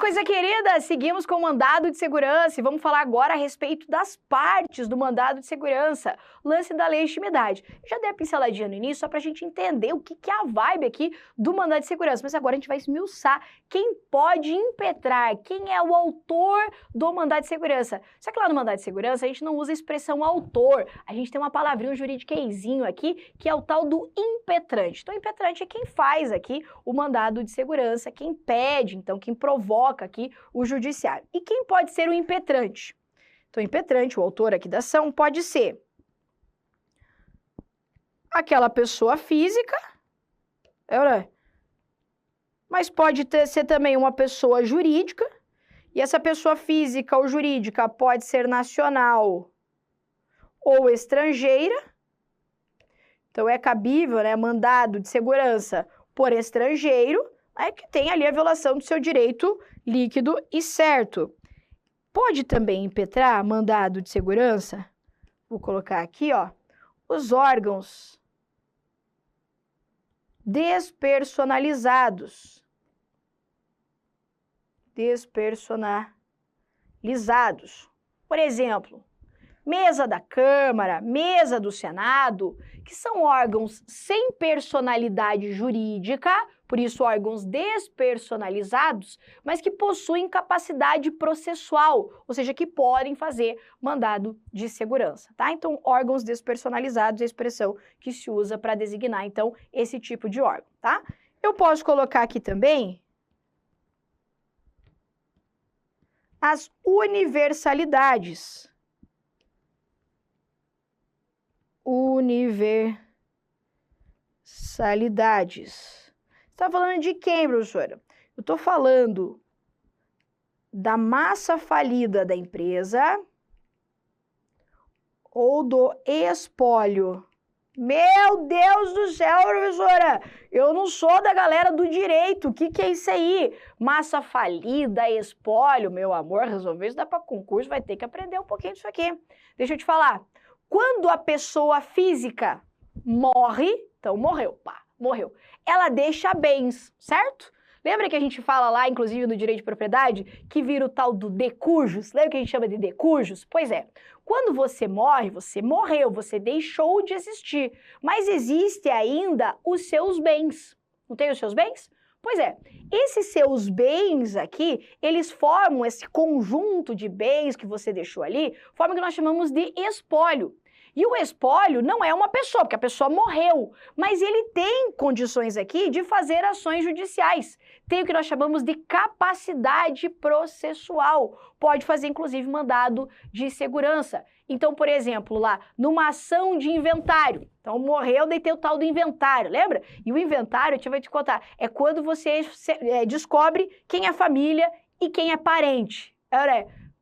coisa querida, seguimos com o mandado de segurança e vamos falar agora a respeito das partes do mandado de segurança, lance da legitimidade. Eu já dei a pinceladinha no início só para a gente entender o que é a vibe aqui do mandado de segurança, mas agora a gente vai esmiuçar quem pode impetrar, quem é o autor do mandado de segurança. Só que lá no mandado de segurança a gente não usa a expressão autor, a gente tem uma palavrinha, um juridiquezinho aqui, que é o tal do impetrante. Então, o impetrante é quem faz aqui o mandado de segurança, quem pede, então, quem provoca aqui o judiciário. E quem pode ser o impetrante? Então, o impetrante, o autor aqui da ação, pode ser aquela pessoa física, mas pode ser também uma pessoa jurídica, e essa pessoa física ou jurídica pode ser nacional ou estrangeira. Então, é cabível, né, mandado de segurança por estrangeiro, que tem ali a violação do seu direito líquido e certo. Pode também impetrar mandado de segurança, vou colocar aqui, ó, os órgãos despersonalizados. Por exemplo, mesa da Câmara, mesa do Senado, que são órgãos sem personalidade jurídica, por isso órgãos despersonalizados, mas que possuem capacidade processual, ou seja, que podem fazer mandado de segurança, tá? Então, órgãos despersonalizados é a expressão que se usa para designar, então, esse tipo de órgão, tá? Eu posso colocar aqui também as universalidades. Você está falando de quem, professora? Eu estou falando da massa falida da empresa ou do espólio. Meu Deus do céu, professora! Eu não sou da galera do direito. O que é isso aí? Massa falida, espólio, meu amor, resolver isso dá para concurso, vai ter que aprender um pouquinho disso aqui. Deixa eu te falar. Quando a pessoa física morre, então morreu, pá, morreu, ela deixa bens, certo? Lembra que a gente fala lá, inclusive no direito de propriedade, que vira o tal do decujus? Lembra que a gente chama de decujus? Pois é, quando você morre, você morreu, você deixou de existir, mas existe ainda os seus bens. Não tem os seus bens? Pois é, esses seus bens aqui, eles formam esse conjunto de bens que você deixou ali, formam o que nós chamamos de espólio. E o espólio não é uma pessoa, porque a pessoa morreu, mas ele tem condições aqui de fazer ações judiciais. Tem o que nós chamamos de capacidade processual. Pode fazer, inclusive, mandado de segurança. Então, por exemplo, lá, numa ação de inventário. Então, morreu, daí tem o tal do inventário, lembra? E o inventário, eu vou te contar, é quando você descobre quem é família e quem é parente.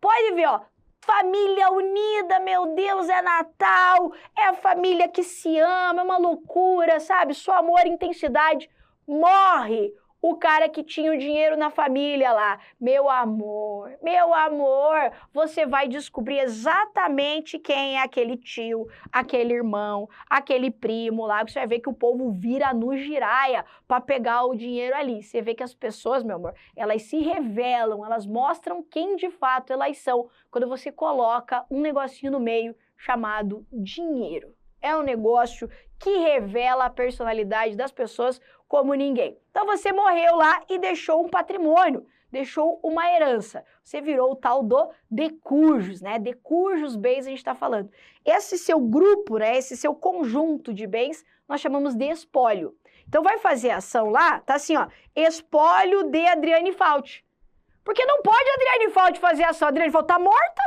Pode ver, ó. Família unida, meu Deus, é Natal, é a família que se ama, é uma loucura, sabe? Só amor e intensidade. Morre o cara que tinha o dinheiro na família lá. Meu amor, você vai descobrir exatamente quem é aquele tio, aquele irmão, aquele primo lá. Você vai ver que o povo vira no giraia para pegar o dinheiro ali. Você vê que as pessoas, meu amor, elas se revelam, elas mostram quem de fato elas são quando você coloca um negocinho no meio chamado dinheiro. É um negócio que revela a personalidade das pessoas como ninguém. Então você morreu lá e deixou um patrimônio, deixou uma herança. Você virou o tal do decujus, né? Decujus bens a gente está falando. Esse seu grupo, né? Esse seu conjunto de bens, nós chamamos de espólio. Então vai fazer ação lá, tá assim, ó, espólio de Adriane Fauti. Porque não pode a Adriane Fauti fazer ação, a Adriane Fauti tá morta?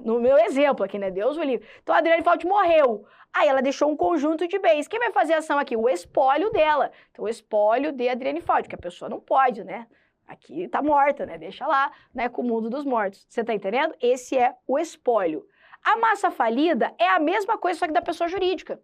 No meu exemplo aqui, né? Deus o livre. Então a Adriane Fauti morreu. Aí ela deixou um conjunto de bens. Quem vai fazer ação aqui? O espólio dela. Então o espólio de Adriane Fauti, que a pessoa não pode, né? Aqui tá morta, né? Deixa lá, né? Com o mundo dos mortos. Você tá entendendo? Esse é o espólio. A massa falida é a mesma coisa, só que da pessoa jurídica.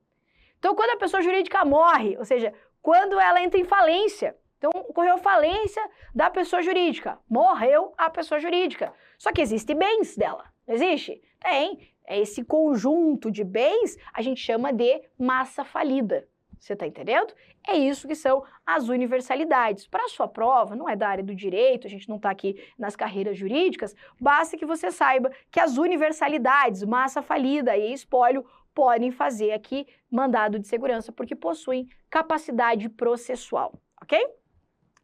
Então quando a pessoa jurídica morre, ou seja, quando ela entra em falência, então, ocorreu falência da pessoa jurídica, morreu a pessoa jurídica. Só que existem bens dela, não existe? Tem. Esse conjunto de bens a gente chama de massa falida, Você está entendendo? É isso que são as universalidades. Para a sua prova, não é da área do direito, a gente não está aqui nas carreiras jurídicas, basta que você saiba que as universalidades, massa falida e espólio, podem fazer aqui mandado de segurança, porque possuem capacidade processual, ok?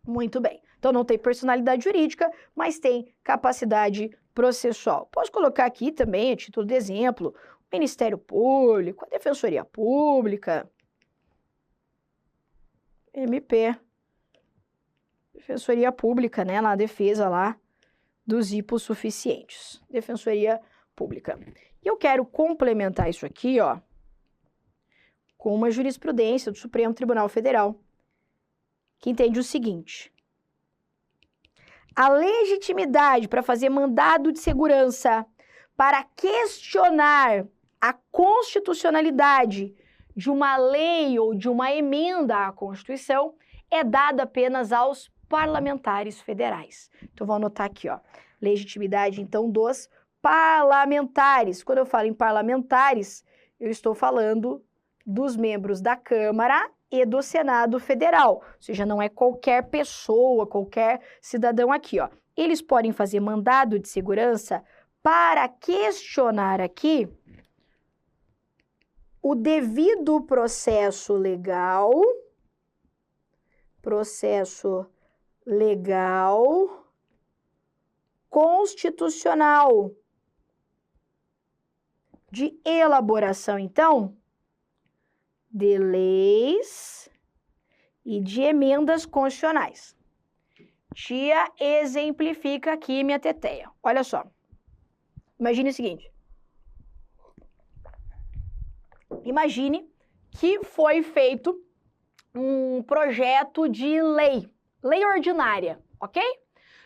Muito bem. Então, não tem personalidade jurídica, mas tem capacidade processual. Posso colocar aqui também, a título de exemplo, o Ministério Público, a Defensoria Pública, MP, Defensoria Pública, né, na defesa lá dos hipossuficientes, Defensoria Pública. E eu quero complementar isso aqui, ó, com uma jurisprudência do Supremo Tribunal Federal, que entende o seguinte: a legitimidade para fazer mandado de segurança para questionar a constitucionalidade de uma lei ou de uma emenda à Constituição é dada apenas aos parlamentares federais. Então, vou anotar aqui, ó, legitimidade, então, dos parlamentares. Quando eu falo em parlamentares, eu estou falando dos membros da Câmara e do Senado Federal, ou seja, não é qualquer pessoa, qualquer cidadão aqui, ó. Eles podem fazer mandado de segurança para questionar aqui o devido processo legal constitucional de elaboração, então, de leis e de emendas constitucionais. Tia exemplifica aqui minha teteia. Olha só. Imagine o seguinte. Imagine que foi feito um projeto de lei ordinária, ok?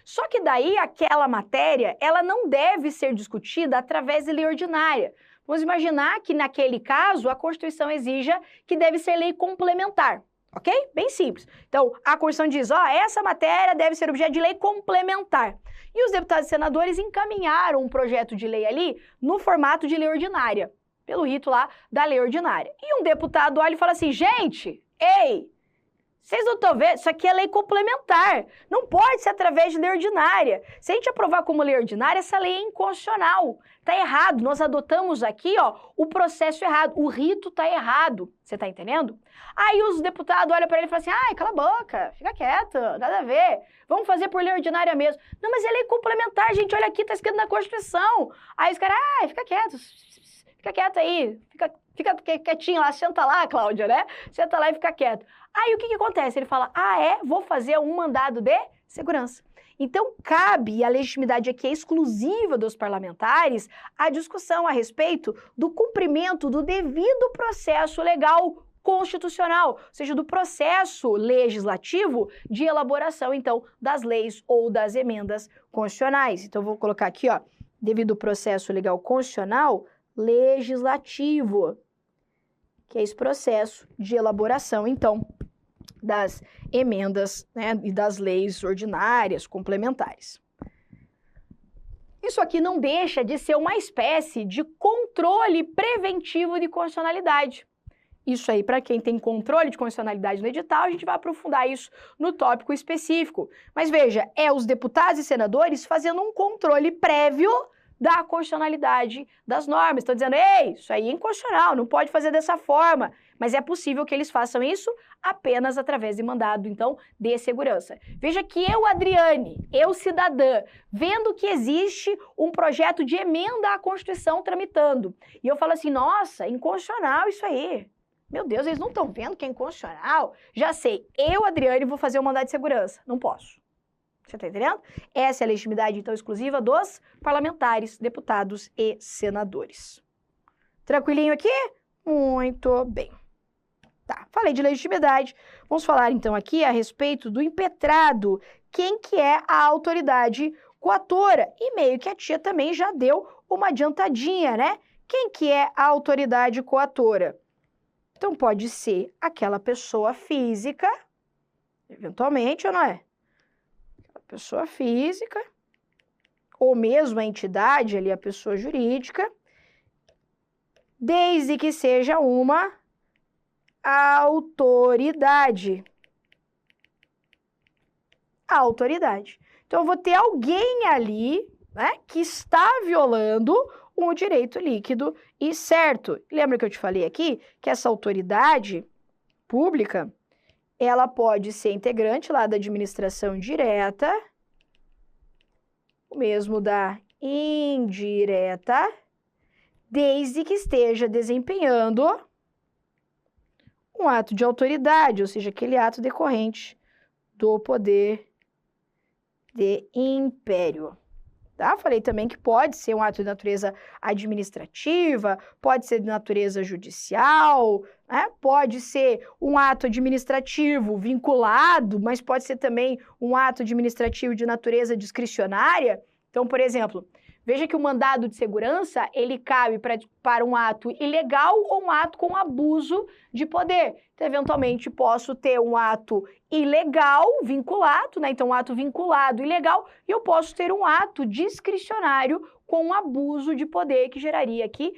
Só que daí aquela matéria, ela não deve ser discutida através de lei ordinária. Vamos imaginar que naquele caso a Constituição exija que deve ser lei complementar, ok? Bem simples. Então, a Constituição diz, ó, essa matéria deve ser objeto de lei complementar. E os deputados e senadores encaminharam um projeto de lei ali no formato de lei ordinária, pelo rito lá da lei ordinária. E um deputado olha e fala assim, gente, ei, vocês não estão vendo? Isso aqui é lei complementar. Não pode ser através de lei ordinária. Se a gente aprovar como lei ordinária, essa lei é inconstitucional. Está errado. Nós adotamos aqui, ó, o processo errado. O rito está errado. Você está entendendo? Aí os deputados olham para ele e falam assim, ai, cala a boca, fica quieto, nada a ver. Vamos fazer por lei ordinária mesmo. Não, mas é lei complementar, gente. Olha aqui, está escrito na Constituição. Aí os caras, ai, fica quieto. Fica quieto aí, fica quietinho lá, senta lá, Cláudia, né? Senta lá e fica quieto. Aí o que acontece? Ele fala, vou fazer um mandado de segurança. Então, cabe, e a legitimidade aqui é exclusiva dos parlamentares, a discussão a respeito do cumprimento do devido processo legal constitucional, ou seja, do processo legislativo de elaboração, então, das leis ou das emendas constitucionais. Então, vou colocar aqui, ó, devido processo legal constitucional, legislativo, que é esse processo de elaboração, então, das emendas, né, e das leis ordinárias, complementares. Isso aqui não deixa de ser uma espécie de controle preventivo de constitucionalidade. Isso aí, para quem tem controle de constitucionalidade no edital, a gente vai aprofundar isso no tópico específico. Mas veja, é os deputados e senadores fazendo um controle prévio da constitucionalidade das normas. Estão dizendo, ei, isso aí é inconstitucional, não pode fazer dessa forma. Mas é possível que eles façam isso apenas através de mandado, então, de segurança. Veja que eu, Adriane, eu, cidadã, vendo que existe um projeto de emenda à Constituição tramitando, e eu falo assim, nossa, inconstitucional isso aí. Meu Deus, eles não estão vendo que é inconstitucional? Já sei, eu, Adriane, vou fazer um mandado de segurança. Não posso. Você está entendendo? Essa é a legitimidade, então, exclusiva dos parlamentares, deputados e senadores. Tranquilinho aqui? Muito bem. Tá, falei de legitimidade. Vamos falar, então, aqui a respeito do impetrado. Quem que é a autoridade coatora? E meio que a tia também já deu uma adiantadinha, né? Quem que é a autoridade coatora? Então, pode ser aquela pessoa física, eventualmente, ou não é? Pessoa física, ou mesmo a entidade ali, a pessoa jurídica, desde que seja uma autoridade. A autoridade. Então, eu vou ter alguém ali, né, que está violando um direito líquido e certo. Lembra que eu te falei aqui que essa autoridade pública, ela pode ser integrante lá da administração direta, o mesmo da indireta, desde que esteja desempenhando um ato de autoridade, ou seja, aquele ato decorrente do poder de império. Tá? Falei também que pode ser um ato de natureza administrativa, pode ser de natureza judicial, né? Pode ser um ato administrativo vinculado, mas pode ser também um ato administrativo de natureza discricionária. Então, por exemplo, veja que o mandado de segurança, ele cabe para um ato ilegal ou um ato com abuso de poder. Então, eventualmente, posso ter um ato ilegal vinculado, né? Então, um ato vinculado ilegal, e eu posso ter um ato discricionário com abuso de poder, que geraria aqui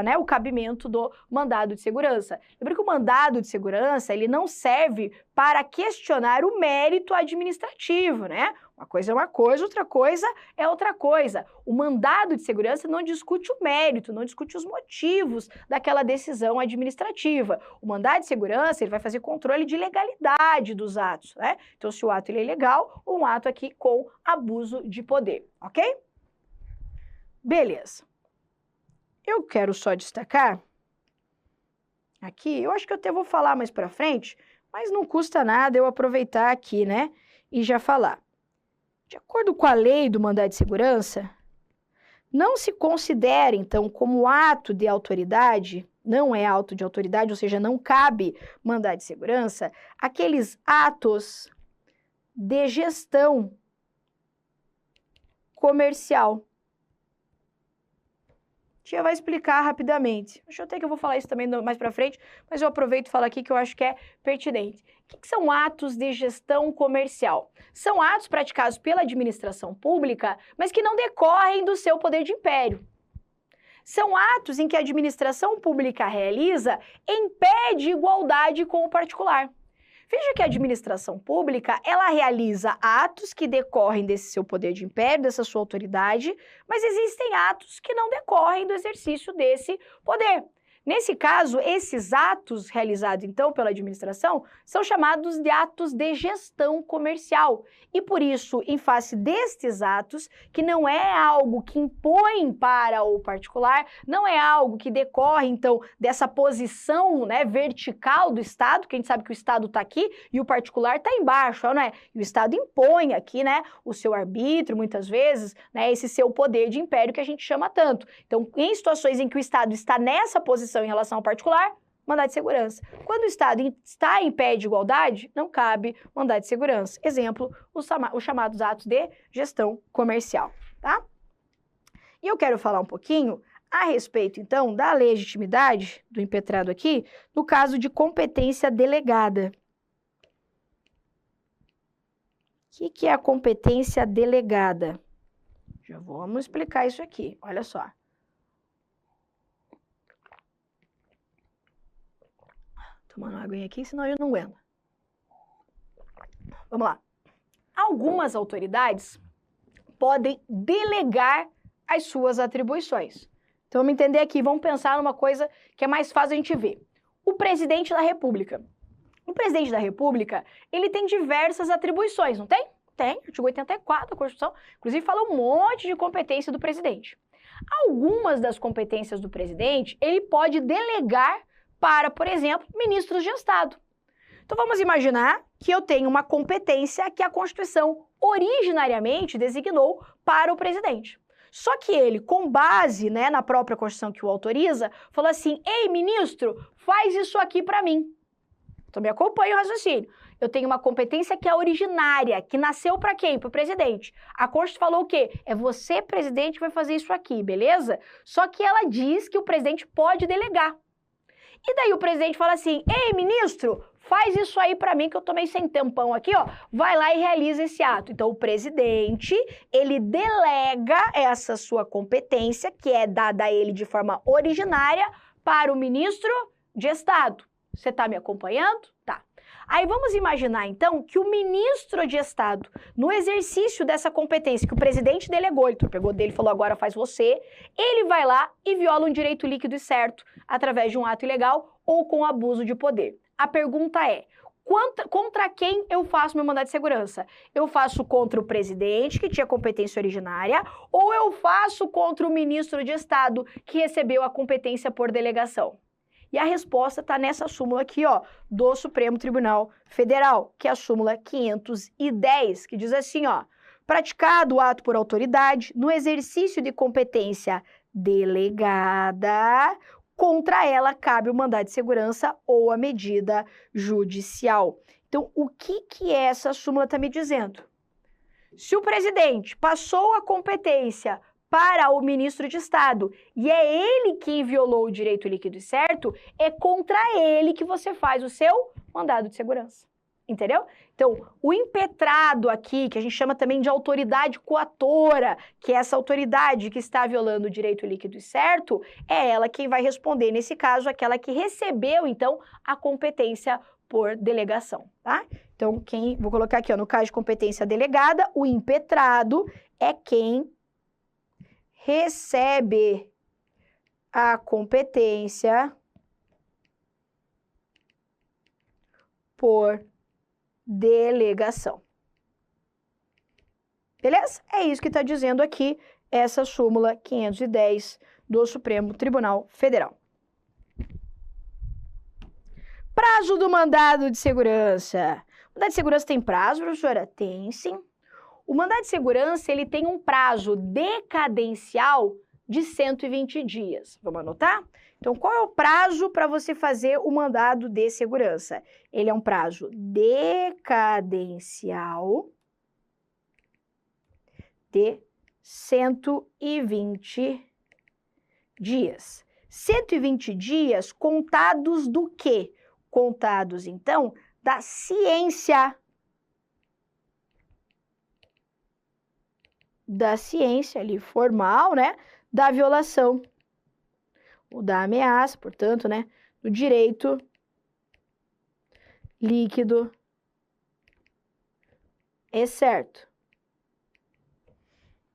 né, o cabimento do mandado de segurança. Lembra que o mandado de segurança, ele não serve para questionar o mérito administrativo, né? Uma coisa é uma coisa, outra coisa é outra coisa. O mandado de segurança não discute o mérito, não discute os motivos daquela decisão administrativa. O mandado de segurança, ele vai fazer controle de legalidade dos atos, né? Então, se o ato ele é legal, ou um ato aqui com abuso de poder, ok? Beleza. Eu quero só destacar aqui, eu acho que eu até vou falar mais para frente, mas não custa nada eu aproveitar aqui, né, e já falar. De acordo com a lei do mandado de segurança, não se considera, então, como ato de autoridade, não é ato de autoridade, ou seja, não cabe mandado de segurança, aqueles atos de gestão comercial. Tia vai explicar rapidamente. Acho até que eu vou falar isso também mais para frente, mas eu aproveito e falo aqui que eu acho que é pertinente. O que são atos de gestão comercial? São atos praticados pela administração pública, mas que não decorrem do seu poder de império. São atos em que a administração pública realiza em pé de igualdade com o particular. Veja que a administração pública, ela realiza atos que decorrem desse seu poder de império, dessa sua autoridade, mas existem atos que não decorrem do exercício desse poder. Nesse caso, esses atos realizados, então, pela administração, são chamados de atos de gestão comercial. E por isso, em face destes atos, que não é algo que impõe para o particular, não é algo que decorre, então, dessa posição, né, vertical do Estado, que a gente sabe que o Estado está aqui e o particular está embaixo, não é? E o Estado impõe aqui, né, o seu arbítrio, muitas vezes, né, esse seu poder de império que a gente chama tanto. Então, em situações em que o Estado está nessa posição em relação ao particular, mandado de segurança. Quando o Estado está em pé de igualdade, não cabe mandado de segurança. Exemplo, os chamados atos de gestão comercial, tá? E eu quero falar um pouquinho a respeito, então, da legitimidade do impetrado aqui, no caso de competência delegada. O que é a competência delegada? Já vamos explicar isso aqui, olha só. Tomando uma aguinha aqui, senão eu não aguento. Vamos lá. Algumas autoridades podem delegar as suas atribuições. Então, vamos entender aqui, vamos pensar numa coisa que é mais fácil a gente ver. O presidente da República. O presidente da República, ele tem diversas atribuições, não tem? Tem, artigo 84 da Constituição, inclusive fala um monte de competência do presidente. Algumas das competências do presidente, ele pode delegar para, por exemplo, ministros de Estado. Então, vamos imaginar que eu tenho uma competência que a Constituição originariamente designou para o presidente. Só que ele, com base, né, na própria Constituição que o autoriza, falou assim, ei, ministro, faz isso aqui para mim. Então, me acompanha o raciocínio. Eu tenho uma competência que é originária, que nasceu para quem? Para o presidente. A Constituição falou o quê? É você, presidente, que vai fazer isso aqui, beleza? Só que ela diz que o presidente pode delegar. E daí o presidente fala assim, ei, ministro, faz isso aí para mim que eu tomei sem tempão aqui, ó. Vai lá e realiza esse ato. Então, o presidente, ele delega essa sua competência, que é dada a ele de forma originária, para o ministro de Estado, Você está me acompanhando? Tá. Aí vamos imaginar, então, que o ministro de Estado, no exercício dessa competência que o presidente delegou, ele pegou dele e falou, agora faz você, ele vai lá e viola um direito líquido e certo através de um ato ilegal ou com abuso de poder. A pergunta é, contra quem eu faço meu mandado de segurança? Eu faço contra o presidente, que tinha competência originária, ou eu faço contra o ministro de Estado, que recebeu a competência por delegação? E a resposta está nessa súmula aqui, ó, do Supremo Tribunal Federal, que é a súmula 510, que diz assim, ó, praticado o ato por autoridade no exercício de competência delegada, contra ela cabe o mandado de segurança ou a medida judicial. Então, o que essa súmula está me dizendo? Se o presidente passou a competência para o ministro de Estado, e é ele quem violou o direito líquido e certo, é contra ele que você faz o seu mandado de segurança. Entendeu? Então, o impetrado aqui, que a gente chama também de autoridade coatora, que é essa autoridade que está violando o direito líquido e certo, é ela quem vai responder, nesse caso, aquela que recebeu, então, a competência por delegação, tá? Então, vou colocar aqui, ó, no caso de competência delegada, o impetrado é quem recebe a competência por delegação. Beleza? É isso que está dizendo aqui essa súmula 510 do Supremo Tribunal Federal. Prazo do mandado de segurança. O mandado de segurança tem prazo, professora? Tem, sim. O mandado de segurança, ele tem um prazo decadencial de 120 dias. Vamos anotar? Então, qual é o prazo para você fazer o mandado de segurança? Ele é um prazo decadencial de 120 dias. 120 dias contados do quê? Contados, então, da ciência. Da ciência ali formal, né, da violação, ou da ameaça, portanto, né, do direito líquido é certo.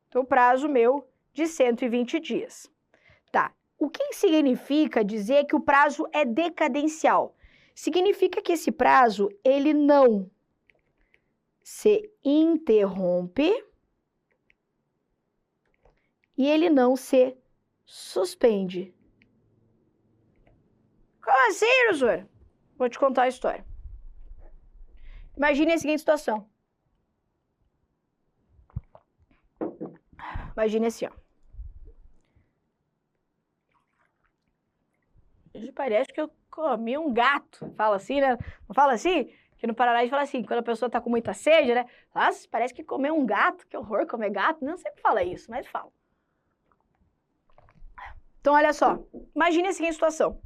Então, prazo meu de 120 dias. Tá, o que significa dizer que o prazo é decadencial? Significa que esse prazo, ele não se interrompe e ele não se suspende. Como assim, professor? Vou te contar a história. Imagine a seguinte situação. Imagine assim, ó. Parece que eu comi um gato. Fala assim, né? Não fala assim? Que no Paraná a gente fala assim, quando a pessoa tá com muita sede, né? Nossa, parece que comeu um gato. Que horror comer gato. Não sempre fala isso, mas fala. Então, olha só. Imagine a seguinte situação.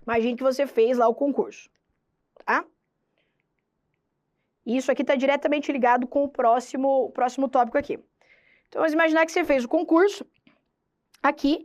Imagine que você fez lá o concurso, tá? E isso aqui está diretamente ligado com o próximo tópico aqui. Então, vamos imaginar que você fez o concurso aqui,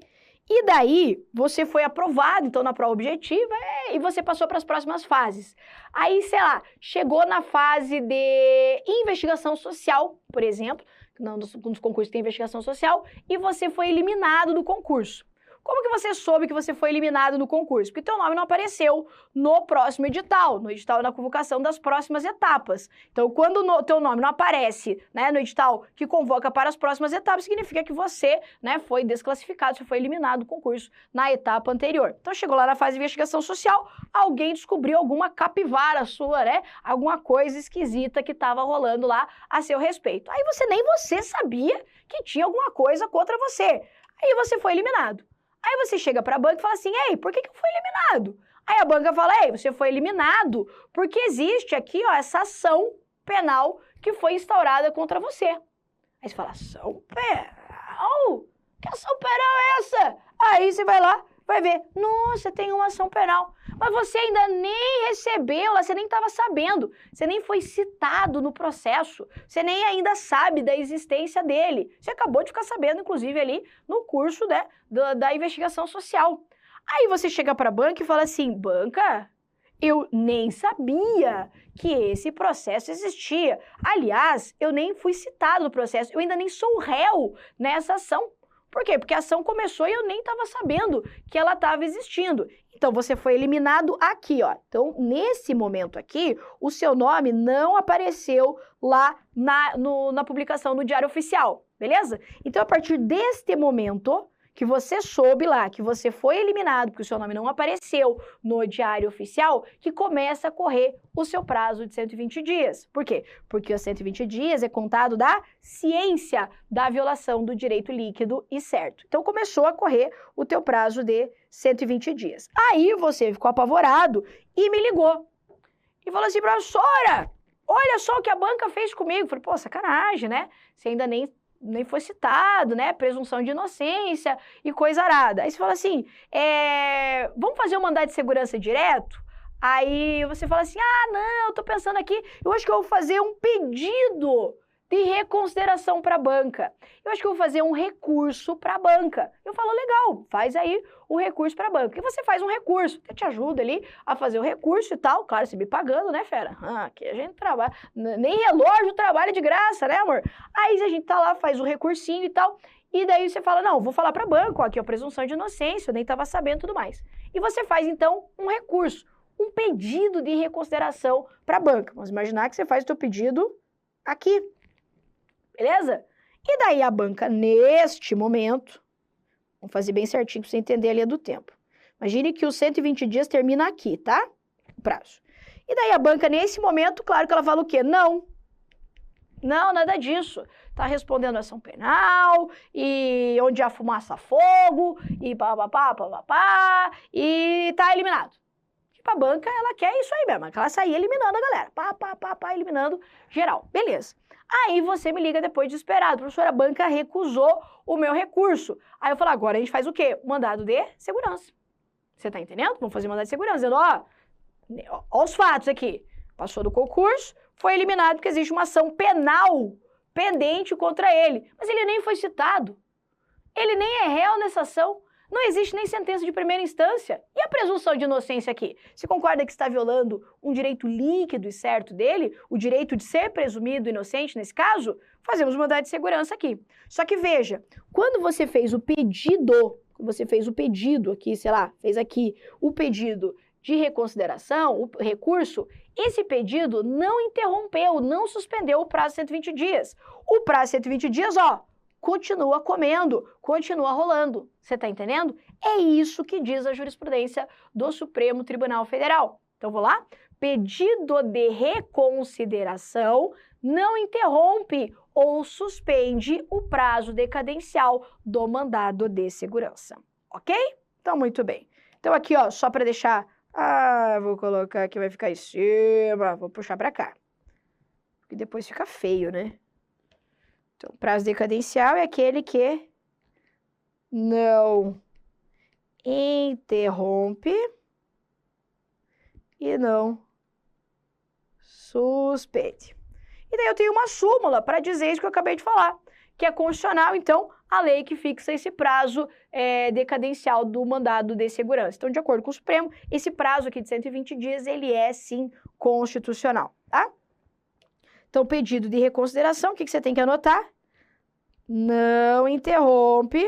e daí você foi aprovado, então, na prova objetiva, e você passou para as próximas fases. Aí, sei lá, chegou na fase de investigação social, por exemplo, nos concursos tem investigação social, e você foi eliminado do concurso. Como que você soube que você foi eliminado no concurso? Porque teu nome não apareceu no próximo edital, no edital da convocação das próximas etapas. Então, quando o teu nome não aparece, né, no edital que convoca para as próximas etapas, significa que você, né, foi desclassificado, você foi eliminado do concurso na etapa anterior. Então, chegou lá na fase de investigação social, alguém descobriu alguma capivara sua, né, alguma coisa esquisita que estava rolando lá a seu respeito. Aí nem você sabia que tinha alguma coisa contra você. Aí você foi eliminado. Aí você chega para a banca e fala assim, ei, por que eu fui eliminado? Aí a banca fala, ei, você foi eliminado porque existe aqui, ó, essa ação penal que foi instaurada contra você. Aí você fala, ação penal? Que ação penal é essa? Aí você vai lá, vai ver, nossa, tem uma ação penal. Mas você ainda nem recebeu, você nem estava sabendo, você nem foi citado no processo, você nem ainda sabe da existência dele. Você acabou de ficar sabendo, inclusive, ali no curso, né, da investigação social. Aí você chega para a banca e fala assim, banca, Eu nem sabia que esse processo existia. Aliás, eu nem fui citado no processo, eu ainda nem sou réu nessa ação. Por quê? Porque a ação começou e eu nem estava sabendo que ela estava existindo. Então, você foi eliminado aqui, ó. Então, nesse momento aqui, o seu nome não apareceu lá na publicação no Diário Oficial, beleza? Então, a partir deste momento que você soube lá que você foi eliminado porque o seu nome não apareceu no Diário Oficial, que começa a correr o seu prazo de 120 dias. Por quê? Porque os 120 dias é contado da ciência da violação do direito líquido e certo. Então, começou a correr o teu prazo de 120 dias. Aí, você ficou apavorado e me ligou. E falou assim, professora, olha só o que a banca fez comigo. Eu falei, pô, sacanagem, né? Você ainda nem foi citado, né? Presunção de inocência e coisa arada. Aí você fala assim, vamos fazer um mandado de segurança direto? Aí você fala assim, não, eu tô pensando aqui, eu acho que eu vou fazer um pedido de reconsideração para a banca. Eu acho que eu vou fazer um recurso para a banca. Eu falo, legal, faz aí o recurso para a banca. E você faz um recurso, eu te ajudo ali a fazer o recurso e tal. Claro, você me pagando, né, fera? Aqui a gente trabalha, nem relógio trabalha de graça, né, amor? Aí a gente tá lá, faz o recursinho e tal. E daí você fala, não, vou falar para a banca, ó, aqui é a presunção de inocência, eu nem estava sabendo e tudo mais. E você faz, então, um recurso, um pedido de reconsideração para a banca. Vamos imaginar que você faz o seu pedido aqui. Beleza? E daí a banca, neste momento, vamos fazer bem certinho para você entender a linha do tempo. Imagine que os 120 dias termina aqui, tá? O prazo. E daí a banca, nesse momento, claro que ela fala o quê? Não. Não, nada disso. Tá respondendo ação penal, e onde há fumaça, fogo, e papapá, e tá eliminado. Tipo, a banca, ela quer isso aí mesmo, ela sair eliminando a galera. Eliminando geral. Beleza. Aí você me liga depois desesperado, professora, a banca recusou o meu recurso. Aí eu falo, agora a gente faz o quê? Mandado de segurança. Você tá entendendo? Vamos fazer mandado de segurança, dizendo, ó os fatos aqui. Passou do concurso, foi eliminado porque existe uma ação penal pendente contra ele. Mas ele nem foi citado. Ele nem é réu nessa ação. Não existe nem sentença de primeira instância. E a presunção de inocência aqui? Você concorda que está violando um direito líquido e certo dele? O direito de ser presumido inocente nesse caso? Fazemos mandado de segurança aqui. Só que veja, quando você fez o pedido aqui, sei lá, fez aqui o pedido de reconsideração, o recurso, esse pedido não interrompeu, não suspendeu o prazo de 120 dias. O prazo de 120 dias, continua comendo, continua rolando. Você está entendendo? É isso que diz a jurisprudência do Supremo Tribunal Federal. Então, vou lá. Pedido de reconsideração não interrompe ou suspende o prazo decadencial do mandado de segurança. Ok? Então, muito bem. Então, aqui, só para deixar... vou colocar aqui, vai ficar em cima. Vou puxar para cá. Porque depois fica feio, né? Então, prazo decadencial é aquele que não interrompe e não suspende. E daí eu tenho uma súmula para dizer isso que eu acabei de falar, que é constitucional, então, a lei que fixa esse prazo decadencial do mandado de segurança. Então, de acordo com o Supremo, esse prazo aqui de 120 dias, ele é, sim, constitucional, tá? Então, pedido de reconsideração, o que você tem que anotar? Não interrompe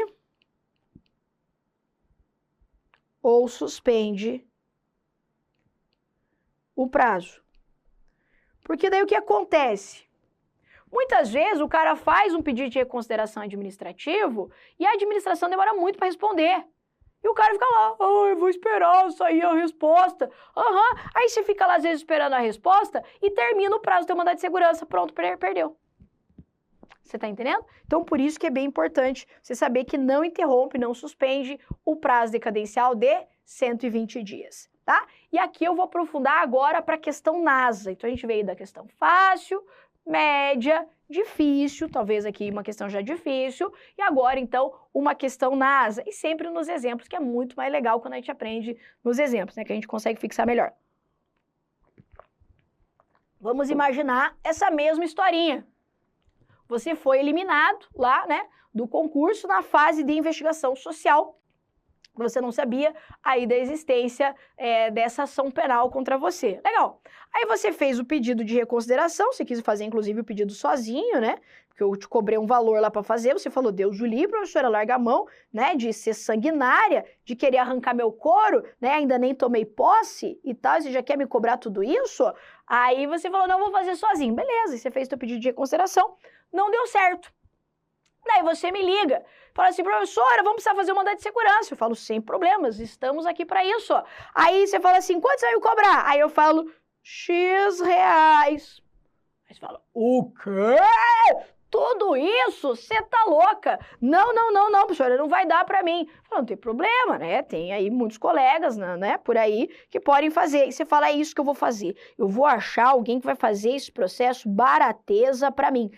ou suspende o prazo. Porque daí o que acontece? Muitas vezes o cara faz um pedido de reconsideração administrativo e a administração demora muito para responder. E o cara fica lá, eu vou esperar sair a resposta. Aí você fica lá às vezes esperando a resposta e termina o prazo do teu mandado de segurança. Pronto, perdeu. Você tá entendendo? Então, por isso que é bem importante você saber que não interrompe, não suspende o prazo decadencial de 120 dias, tá? E aqui eu vou aprofundar agora para a questão NASA. Então, a gente veio da questão fácil, média, difícil, talvez aqui uma questão já difícil, e agora, então, uma questão NASA. E sempre nos exemplos, que é muito mais legal quando a gente aprende nos exemplos, né? Que a gente consegue fixar melhor. Vamos imaginar essa mesma historinha. Você foi eliminado lá, né, do concurso na fase de investigação social Você não sabia aí da existência dessa ação penal contra você. Legal. Aí você fez o pedido de reconsideração, você quis fazer inclusive o pedido sozinho, né? Porque eu te cobrei um valor lá para fazer, você falou, Deus o livre, professora, larga a mão, né? De ser sanguinária, de querer arrancar meu couro, né? Ainda nem tomei posse e tal, você já quer me cobrar tudo isso? Aí você falou, não, vou fazer sozinho. Beleza, e você fez o pedido de reconsideração, não deu certo. Daí você me liga, fala assim, professora, vamos precisar fazer um mandado de segurança. Eu falo, sem problemas, estamos aqui para isso. Aí você fala assim, quanto você vai me cobrar? Aí eu falo, X reais. Aí você fala, o quê? Tudo isso? Você tá louca? Não, professora, não vai dar para mim. Eu falo, não tem problema, né? Tem aí muitos colegas, né, por aí que podem fazer. E você fala, é isso que eu vou fazer. Eu vou achar alguém que vai fazer esse processo barateza para mim.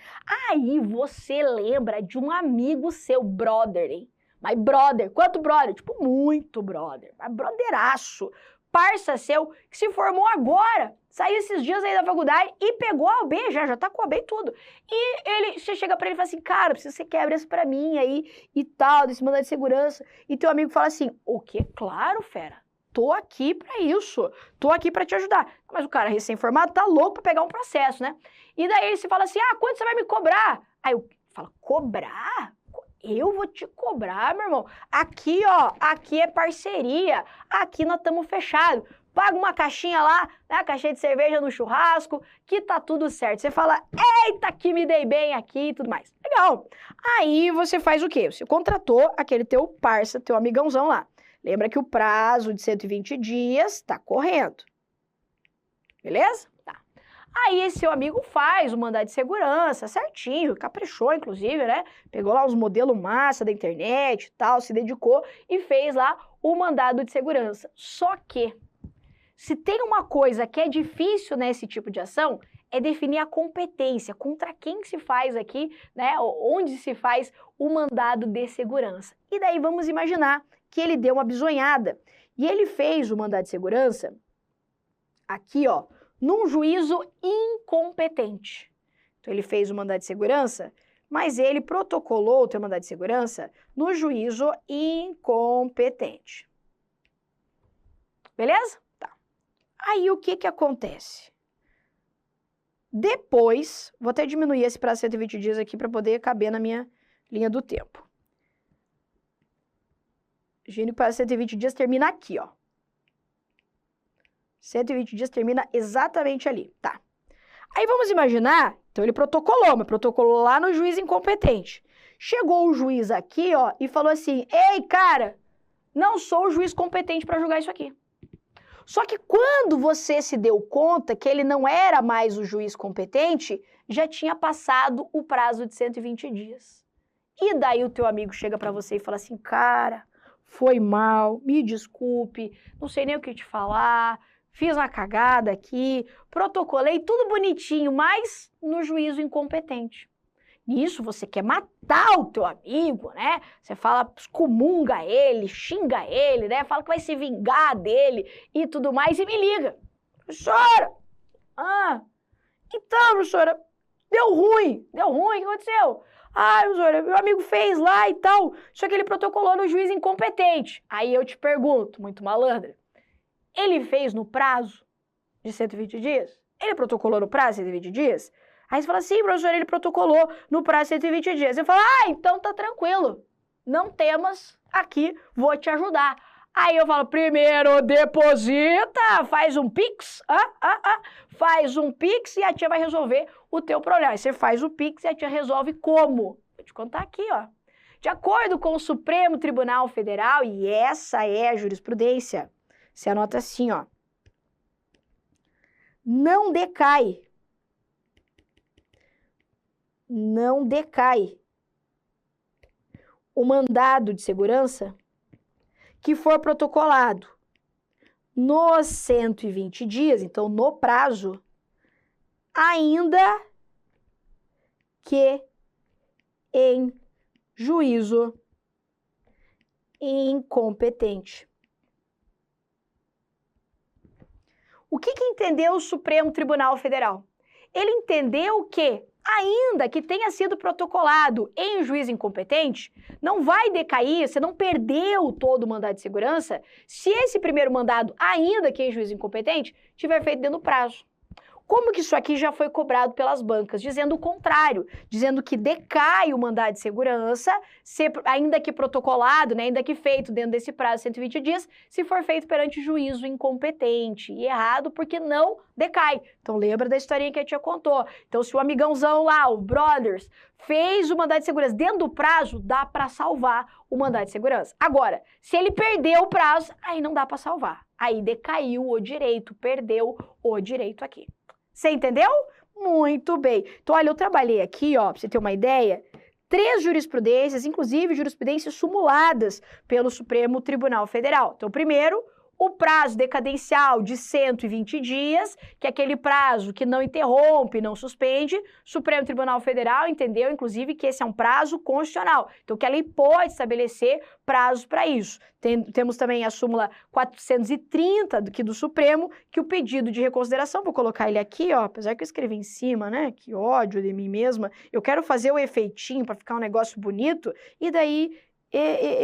Aí você lembra de um amigo seu, brother, hein? Mas brother, quanto brother? Tipo, muito brother. Mas brotheraço. Parça seu, que se formou agora, saiu esses dias aí da faculdade e pegou a OAB, já tá com a OAB e tudo. E você chega pra ele e fala assim, cara, preciso que você quebre isso pra mim aí e tal, desse mandado de segurança. E teu amigo fala assim, o quê? Claro, fera, tô aqui pra isso, tô aqui pra te ajudar. Mas o cara recém-formado tá louco pra pegar um processo, né? E daí ele se fala assim, quanto você vai me cobrar? Aí eu falo, cobrar? Eu vou te cobrar, meu irmão. Aqui, ó, aqui é parceria. Aqui nós estamos fechados. Paga uma caixinha lá, né, caixinha de cerveja no churrasco, que tá tudo certo. Você fala, eita, que me dei bem aqui e tudo mais. Legal. Aí você faz o quê? Você contratou aquele teu parça, teu amigãozão lá. Lembra que o prazo de 120 dias tá correndo. Beleza? Aí esse seu amigo faz o mandado de segurança certinho, caprichou inclusive, né? Pegou lá os modelos massa da internet e tal, se dedicou e fez lá o mandado de segurança. Só que, se tem uma coisa que é difícil nesse tipo de ação, é definir a competência, contra quem se faz aqui, né? Onde se faz o mandado de segurança. E daí vamos imaginar que ele deu uma bisonhada e ele fez o mandado de segurança aqui, ó, num juízo incompetente. Então, ele fez o mandado de segurança, mas ele protocolou o teu mandado de segurança no juízo incompetente. Beleza? Tá. Aí, o que acontece? Depois, vou até diminuir esse prazo de 120 dias aqui para poder caber na minha linha do tempo. O prazo de 120 dias termina aqui, ó. 120 dias termina exatamente ali, tá? Aí vamos imaginar, então ele protocolou, mas protocolou lá no juiz incompetente. Chegou o juiz aqui, ó, e falou assim, ei, cara, não sou o juiz competente para julgar isso aqui. Só que quando você se deu conta que ele não era mais o juiz competente, já tinha passado o prazo de 120 dias. E daí o teu amigo chega para você e fala assim, cara, foi mal, me desculpe, não sei nem o que te falar, fiz uma cagada aqui, protocolei tudo bonitinho, mas no juízo incompetente. Nisso você quer matar o teu amigo, né? Você fala, excomunga ele, xinga ele, né? Fala que vai se vingar dele e tudo mais e me liga. Professora! Então, professora, deu ruim, o que aconteceu? Professora, meu amigo fez lá e tal, só que ele protocolou no juiz incompetente. Aí eu te pergunto, muito malandra, ele fez no prazo de 120 dias? Ele protocolou no prazo de 120 dias? Aí você fala, sim, professor, ele protocolou no prazo de 120 dias. Eu falo, então tá tranquilo. Não temas, aqui vou te ajudar. Aí eu falo, primeiro deposita, faz um Pix, faz um Pix e a tia vai resolver o teu problema. Aí você faz o Pix e a tia resolve como? Vou te contar aqui, ó. De acordo com o Supremo Tribunal Federal, e essa é a jurisprudência, você anota assim, ó. Não decai o mandado de segurança que for protocolado nos 120 dias, então no prazo, ainda que em juízo incompetente. O que entendeu o Supremo Tribunal Federal? Ele entendeu que ainda que tenha sido protocolado em juiz incompetente, não vai decair, você não perdeu todo o mandado de segurança, se esse primeiro mandado, ainda que em juiz incompetente, tiver feito dentro do prazo. Como que isso aqui já foi cobrado pelas bancas? Dizendo o contrário, dizendo que decai o mandado de segurança, ainda que protocolado, né, ainda que feito dentro desse prazo de 120 dias, se for feito perante juízo incompetente. E errado porque não decai. Então lembra da historinha que a tia contou. Então se o amigãozão lá, o Brothers, fez o mandado de segurança dentro do prazo, dá para salvar o mandado de segurança. Agora, se ele perdeu o prazo, aí não dá para salvar. Aí decaiu o direito, perdeu o direito aqui. Você entendeu? Muito bem. Então, olha, eu trabalhei aqui, ó, pra você ter uma ideia, 3 jurisprudências, inclusive jurisprudências sumuladas pelo Supremo Tribunal Federal. Então, primeiro, o prazo decadencial de 120 dias, que é aquele prazo que não interrompe, não suspende. O Supremo Tribunal Federal entendeu, inclusive, que esse é um prazo constitucional. Então, que a lei pode estabelecer prazos para isso. Temos também a súmula 430 aqui do Supremo, que o pedido de reconsideração, vou colocar ele aqui, ó, apesar que eu escrevi em cima, né, que ódio de mim mesma, eu quero fazer o efeitinho para ficar um negócio bonito, e daí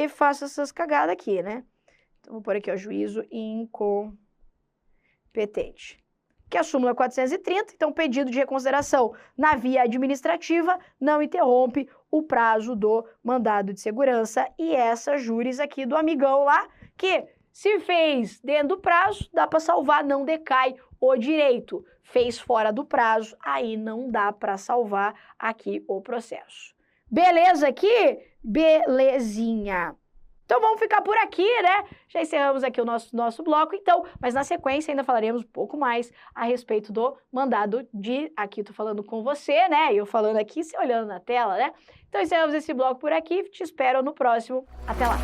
faço essas cagadas aqui, né? Então, vou pôr aqui, ó, juízo incompetente. Que é a súmula 430, então, pedido de reconsideração na via administrativa não interrompe o prazo do mandado de segurança. E essa júris aqui do amigão lá, que se fez dentro do prazo, dá para salvar, não decai o direito. Fez fora do prazo, aí não dá para salvar aqui o processo. Beleza aqui? Belezinha. Então vamos ficar por aqui, né? Já encerramos aqui o nosso bloco, então, mas na sequência ainda falaremos um pouco mais a respeito do mandado de... Aqui tô falando com você, né? Eu falando aqui, você olhando na tela, né? Então encerramos esse bloco por aqui, te espero no próximo. Até lá!